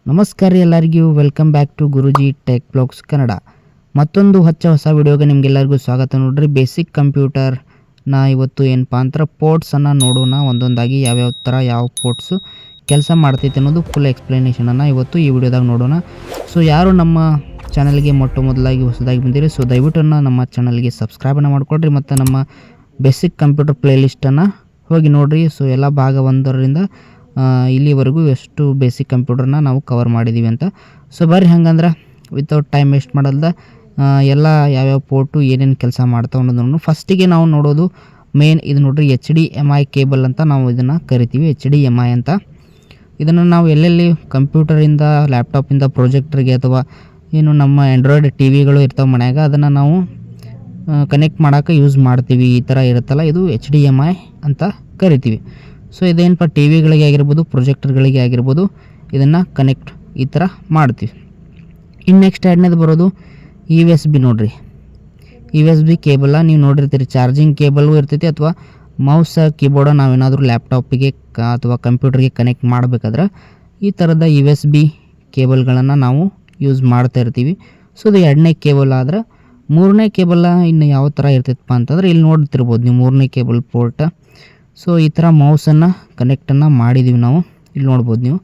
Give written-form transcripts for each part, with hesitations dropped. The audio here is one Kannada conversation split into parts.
ನಮಸ್ಕಾರ ರೀ ಎಲ್ಲರಿಗೂ welcome back to Guruji Tech Blogs Kannada. ಮತ್ತೊಂದು ಹೊಸ ವಿಡಿಯೋಗೆ ನಿಮಗೆಲ್ಲರಿಗೂ ಸ್ವಾಗತ. ನೋಡ್ರಿ, ಬೇಸಿಕ್ ಕಂಪ್ಯೂಟರ್ನ ಇವತ್ತು ಏನಪ್ಪ ಅಂದ್ರೆ ಪೋರ್ಟ್ಸನ್ನು ನೋಡೋಣ. ಒಂದೊಂದಾಗಿ ಯಾವ್ಯಾವ ಥರ ಯಾವ ಪೋರ್ಟ್ಸು ಕೆಲಸ ಮಾಡ್ತೈತೆ ಅನ್ನೋದು ಫುಲ್ ಎಕ್ಸ್ಪ್ಲನೇಷನನ್ನು ಇವತ್ತು ಈ ವಿಡಿಯೋದಾಗ ನೋಡೋಣ. ಸೊ ಯಾರು ನಮ್ಮ ಚಾನಲ್ಗೆ ಮೊದಲಾಗಿ ಹೊಸದಾಗಿ ಬಂದಿರಿ, ಸೊ ದಯವಿಟ್ಟು ನಮ್ಮ ಚಾನಲ್ಗೆ ಸಬ್ಸ್ಕ್ರೈಬನ್ನು ಮಾಡ್ಕೊಳ್ರಿ ಮತ್ತು ನಮ್ಮ ಬೇಸಿಕ್ ಕಂಪ್ಯೂಟರ್ ಪ್ಲೇಲಿಸ್ಟನ್ನು ಹೋಗಿ ನೋಡಿರಿ. ಸೊ ಎಲ್ಲ ಭಾಗ 1ರಿಂದ ಇಲ್ಲಿವರೆಗೂ ಎಷ್ಟು ಬೇಸಿಕ್ ಕಂಪ್ಯೂಟರ್ನ ನಾವು ಕವರ್ ಮಾಡಿದ್ದೀವಿ ಅಂತ. ಸೊ ಬರ್ರಿ ಹಂಗಂದ್ರೆ ವಿತೌಟ್ ಟೈಮ್ ವೇಸ್ಟ್ ಮಾಡಲ್ದ ಎಲ್ಲ ಯಾವ್ಯಾವ ಪೋರ್ಟು ಏನೇನು ಕೆಲಸ ಮಾಡ್ತಾವೆ ಅನ್ನೋದನ್ನು ಫಸ್ಟಿಗೆ ನಾವು ನೋಡೋದು ಮೇನ್ ಇದು ನೋಡ್ರಿ, HDMI ಕೇಬಲ್ ಅಂತ ನಾವು ಇದನ್ನು ಕರಿತೀವಿ. HDMI ಅಂತ ಇದನ್ನು ನಾವು ಎಲ್ಲೆಲ್ಲಿ ಕಂಪ್ಯೂಟರಿಂದ, ಲ್ಯಾಪ್ಟಾಪಿಂದ ಪ್ರೊಜೆಕ್ಟರ್ಗೆ ಅಥವಾ ಏನು ನಮ್ಮ ಆ್ಯಂಡ್ರಾಯ್ಡ್ ಟಿವಿಗಳು ಇರ್ತಾವೆ ಮನ್ಯಾಗ, ಅದನ್ನು ನಾವು ಕನೆಕ್ಟ್ ಮಾಡೋಕೆ ಯೂಸ್ ಮಾಡ್ತೀವಿ. ಈ ಥರ ಇರುತ್ತಲ್ಲ, ಇದು HDMI ಅಂತ ಕರಿತೀವಿ. ಸೊ ಇದೇನಪ್ಪ, ಟಿ ವಿಗಳಿಗೆ ಆಗಿರ್ಬೋದು, ಪ್ರೊಜೆಕ್ಟರ್ಗಳಿಗೆ ಆಗಿರ್ಬೋದು, ಇದನ್ನು ಕನೆಕ್ಟ್ ಈ ಥರ ಮಾಡ್ತೀವಿ. ಇನ್ನು ನೆಕ್ಸ್ಟ್ ಎರಡನೇದು ಬರೋದು USB. ನೋಡಿರಿ, USB ಕೇಬಲ್ಲ ನೀವು ನೋಡಿರ್ತೀರಿ. ಚಾರ್ಜಿಂಗ್ ಕೇಬಲ್ಲು ಇರ್ತೈತಿ, ಅಥವಾ ಮೌಸ್ ಕೀಬೋರ್ಡ ನಾವೇನಾದರೂ ಲ್ಯಾಪ್ಟಾಪಿಗೆ ಅಥವಾ ಕಂಪ್ಯೂಟರ್ಗೆ ಕನೆಕ್ಟ್ ಮಾಡಬೇಕಾದ್ರೆ ಈ ಥರದ USB ಕೇಬಲ್ಗಳನ್ನು ನಾವು ಯೂಸ್ ಮಾಡ್ತಾ ಇರ್ತೀವಿ. ಸೊ ಇದು ಎರಡನೇ ಕೇಬಲ್. ಆದ್ರೆ ಮೂರನೇ ಕೇಬಲ್ಲ ಇನ್ನು ಯಾವ ಥರ ಇರ್ತೈತಪ್ಪ ಅಂತಂದ್ರೆ ಇಲ್ಲಿ ನೋಡ್ತಿರ್ಬೋದು ನೀವು, ಮೂರನೇ ಕೇಬಲ್ ಪೋರ್ಟ್. ಸೊ ಈ ಥರ ಮೌಸನ್ನು ಕನೆಕ್ಟನ್ನು ಮಾಡಿದ್ದೀವಿ ನಾವು, ಇಲ್ಲಿ ನೋಡ್ಬೋದು ನೀವು.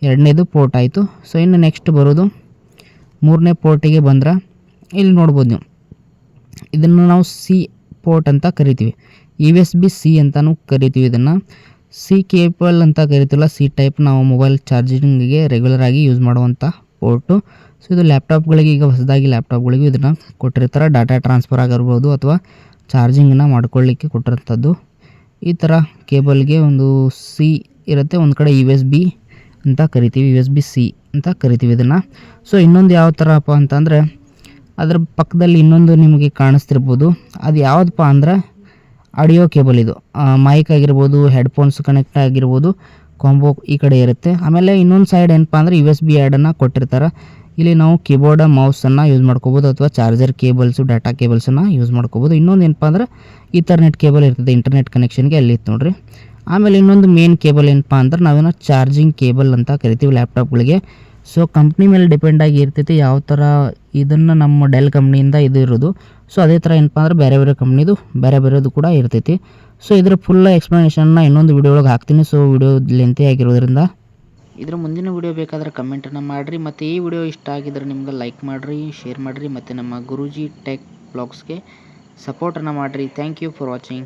ಎರಡನೇದು ಪೋರ್ಟ್ ಆಯಿತು. ಸೊ ಇನ್ನು ನೆಕ್ಸ್ಟ್ ಬರೋದು ಮೂರನೇ ಪೋರ್ಟಿಗೆ ಬಂದ್ರೆ ಇಲ್ಲಿ ನೋಡ್ಬೋದು ನೀವು, ಇದನ್ನು ನಾವು C ಪೋರ್ಟ್ ಅಂತ ಕರಿತೀವಿ. USB C ಅಂತಲೂ ಕರಿತೀವಿ. ಇದನ್ನು C ಕೇಬಲ್ ಅಂತ ಕರಿತೀವಲ್ಲ, C ಟೈಪ್ ನಾವು ಮೊಬೈಲ್ ಚಾರ್ಜಿಂಗಿಗೆ ರೆಗ್ಯುಲರಾಗಿ ಯೂಸ್ ಮಾಡುವಂಥ ಪೋರ್ಟು. ಸೊ ಇದು ಲ್ಯಾಪ್ಟಾಪ್ಗಳಿಗೆ, ಈಗ ಹೊಸದಾಗಿ ಲ್ಯಾಪ್ಟಾಪ್ಗಳಿಗೂ ಇದನ್ನು ಕೊಟ್ಟಿರ್ತಾರೆ. ಡಾಟಾ ಟ್ರಾನ್ಸ್ಫರ್ ಆಗಿರ್ಬೋದು ಅಥವಾ ಚಾರ್ಜಿಂಗನ್ನು ಮಾಡ್ಕೊಳ್ಳಿಕ್ಕೆ ಕೊಟ್ಟಿರೋಂಥದ್ದು. ಈ ಥರ ಕೇಬಲ್ಗೆ ಒಂದು C ಇರುತ್ತೆ, ಒಂದು ಕಡೆ USB ಅಂತ ಕರಿತೀವಿ, USB C ಅಂತ ಕರಿತೀವಿ ಇದನ್ನು. ಸೊ ಇನ್ನೊಂದು ಯಾವ ಥರಪ್ಪ ಅಂತಂದರೆ, ಅದರ ಪಕ್ಕದಲ್ಲಿ ಇನ್ನೊಂದು ನಿಮಗೆ ಕಾಣಿಸ್ತಿರ್ಬೋದು, ಅದು ಯಾವುದಪ್ಪ ಅಂದ್ರೆ ಆಡಿಯೋ ಕೇಬಲ್. ಇದು ಮೈಕ್ ಆಗಿರ್ಬೋದು, ಹೆಡ್ಫೋನ್ಸ್ ಕನೆಕ್ಟ್ ಆಗಿರ್ಬೋದು, ಕಾಂಬೋ ಈ ಕಡೆ ಇರುತ್ತೆ. ಆಮೇಲೆ ಇನ್ನೊಂದು ಸೈಡ್ ಏನಪ್ಪ ಅಂದರೆ USB ಆ್ಯಡನ್ನು ಕೊಟ್ಟಿರ್ತಾರೆ. ಇಲ್ಲಿ ನಾವು ಕೀಬೋರ್ಡ್, ಮೌಸನ್ನು ಯೂಸ್ ಮಾಡ್ಕೋಬೋದು, ಅಥವಾ ಚಾರ್ಜರ್ ಕೇಬಲ್ಸು, ಡಾಟಾ ಕೇಬಲ್ಸನ್ನು ಯೂಸ್ ಮಾಡ್ಕೋಬೋದು. ಇನ್ನೊಂದು ಏನಪ್ಪ ಅಂದ್ರೆ ಈಥರ್ನೆಟ್ ಕೇಬಲ್ ಇರ್ತದೆ, ಇಂಟರ್ನೆಟ್ ಕನೆಕ್ಷನ್ಗೆ, ಅಲ್ಲಿ ಇತ್ತು ನೋಡಿರಿ. ಆಮೇಲೆ ಇನ್ನೊಂದು ಮೇನ್ ಕೇಬಲ್ ಏನಪ್ಪ ಅಂದ್ರೆ ನಾವೇನೋ ಚಾರ್ಜಿಂಗ್ ಕೇಬಲ್ ಅಂತ ಕರಿತೀವಿ ಲ್ಯಾಪ್ಟಾಪ್ಗಳಿಗೆ. ಸೊ ಕಂಪ್ನಿ ಮೇಲೆ ಡಿಪೆಂಡ್ ಆಗಿ ಇರ್ತೈತಿ ಯಾವ ಥರ. ಇದನ್ನು ನಮ್ಮ ಡೆಲ್ ಕಂಪ್ನಿಯಿಂದ ಇದು ಇರೋದು. ಸೊ ಅದೇ ಥರ ಏನಪ್ಪ ಅಂದ್ರೆ ಬೇರೆ ಬೇರೆ ಕಂಪ್ನಿದು ಬೇರೆದು ಕೂಡ ಇರ್ತೈತಿ. ಸೊ ಇದರ ಫುಲ್ ಎಕ್ಸ್ಪ್ಲನೇಷನ್ನ ಇನ್ನೊಂದು ವಿಡಿಯೋ ಒಳಗೆ ಹಾಕ್ತೀನಿ. ಸೊ ವಿಡಿಯೋ ಲೆಂತಿ ಆಗಿರೋದ್ರಿಂದ ಇದರ ಮುಂದಿನ ವಿಡಿಯೋ ಬೇಕಾದರೆ ಕಮೆಂಟನ್ನು ಮಾಡಿರಿ. ಮತ್ತು ಈ ವಿಡಿಯೋ ಇಷ್ಟ ಆಗಿದ್ರೆ ನಿಮ್ಗೆ ಲೈಕ್ ಮಾಡಿರಿ, ಶೇರ್ ಮಾಡಿರಿ, ಮತ್ತು ನಮ್ಮ ಗುರೂಜಿ ಟೆಕ್ ಬ್ಲಾಗ್ಸ್ಗೆ ಸಪೋರ್ಟನ್ನು ಮಾಡಿರಿ. Thank you for watching.